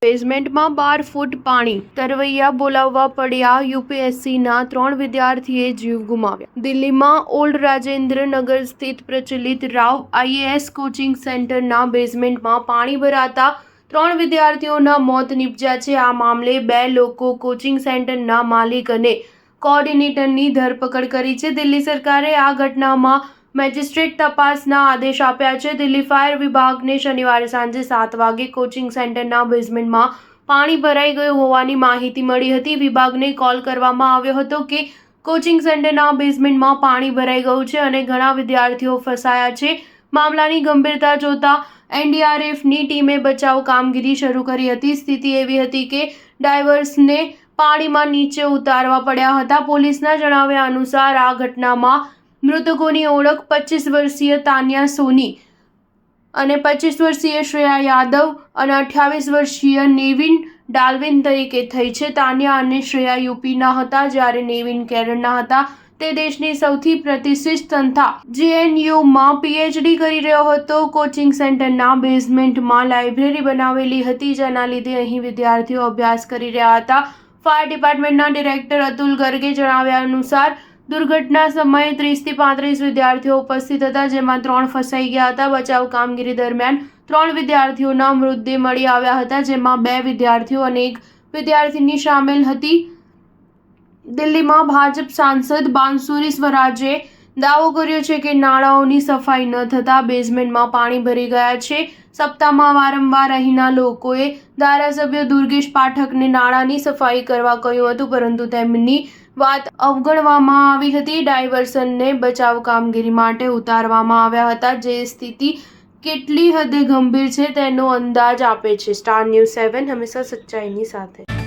બેઝમેન્ટમાં 12 ફૂટ પાણી, તરવૈયા બોલાવવા પડ્યા, યુપીએસસીના 3 વિદ્યાર્થીએ જીવ ગુમાવ્યા. દિલ્હીમાં ઓલ્ડ રાજેન્દ્ર નગર સ્થિત પ્રચલિત રાવ આઈએએસ કોચિંગ સેન્ટરના બેઝમેન્ટમાં પાણી ભરાતા 3 વિદ્યાર્થીઓના મોત નીપજ્યા છે. આ મામલે 2 લોકો કોચિંગ સેન્ટરના માલિક અને કોઓર્ડિનેટરની ધરપકડ કરી છે. દિલ્હી સરકારે આ ઘટનામાં મેજિસ્ટ્રેટ તપાસના આદેશ આપ્યા છે. દિલ્હી ફાયર વિભાગને શનિવારે સાંજે 7 વાગે કોચિંગ સેન્ટરના બેઝમેન્ટમાં પાણી ભરાઈ ગયું હોવાની માહિતી મળી હતી. વિભાગને કોલ કરવામાં આવ્યો હતો કે કોચિંગ સેન્ટરના બેઝમેન્ટમાં પાણી ભરાઈ ગયું છે અને ઘણા વિદ્યાર્થીઓ ફસાયા છે. મામલાની ગંભીરતા જોતા એનડીઆરએફની ટીમે બચાવ કામગીરી શરૂ કરી હતી. સ્થિતિ એવી હતી કે ડાઇવર્સને પાણીમાં નીચે ઉતારવા પડ્યા હતા. પોલીસના જણાવ્યા અનુસાર આ ઘટનામાં મૃતકોની ઓળખ 25 વર્ષીય તાન્યા સોની અને 25 વર્ષીય શ્રેયા યાદવ અને 28 વર્ષીય નેવિન ડાલ્વિન તરીકે થઈ છે. તાન્યા અને શ્રેયા યુપીના હતા, જ્યારે નેવિન કેરળના હતા. તે દેશની સૌથી પ્રતિષ્ઠિત સંસ્થા જેએનયુમાં પીએચડી કરી રહ્યો હતો. કોચિંગ સેન્ટરના બેઝમેન્ટમાં લાઇબ્રેરી બનાવેલી હતી, જેના લીધે અહીં વિદ્યાર્થીઓ અભ્યાસ કરી રહ્યા હતા. ફાયર ડિપાર્ટમેન્ટના ડિરેક્ટર અતુલ ગર્ગે જણાવ્યા અનુસાર દુર્ઘટના સમયે 30 થી 35 વિદ્યાર્થીઓ ઉપસ્થિત હતા, જેમાં 3 ફસાઈ ગયા હતા. બચાવ કામગીરી દરમિયાન 3 વિદ્યાર્થીઓના મૃતદેહ મળી આવ્યા હતા, જેમાં 2 વિદ્યાર્થીઓ અને 1 વિદ્યાર્થીની સામેલ હતી. દિલ્હીમાં ભાજપ સાંસદ બાંસુરી સ્વરાજે દાવો કર્યો છે કે નાળાઓની સફાઈ ન થતાં બેઝમેન્ટમાં પાણી ભરી ગયા છે. સપ્તાહમાં વારંવાર અહીંના લોકોએ ધારાસભ્ય દુર્ગેશ પાઠકને નાળાની સફાઈ કરવા કહ્યું હતું, પરંતુ તેમની વાત અવગણવામાં આવી હતી. ડાયવર્સનને બચાવ કામગીરી માટે ઉતારવામાં આવ્યા હતા, જે સ્થિતિ કેટલી હદે ગંભીર છે તેનો અંદાજ આપે છે. સ્ટાર ન્યૂઝ 7 હંમેશા સચ્ચાઈની સાથે.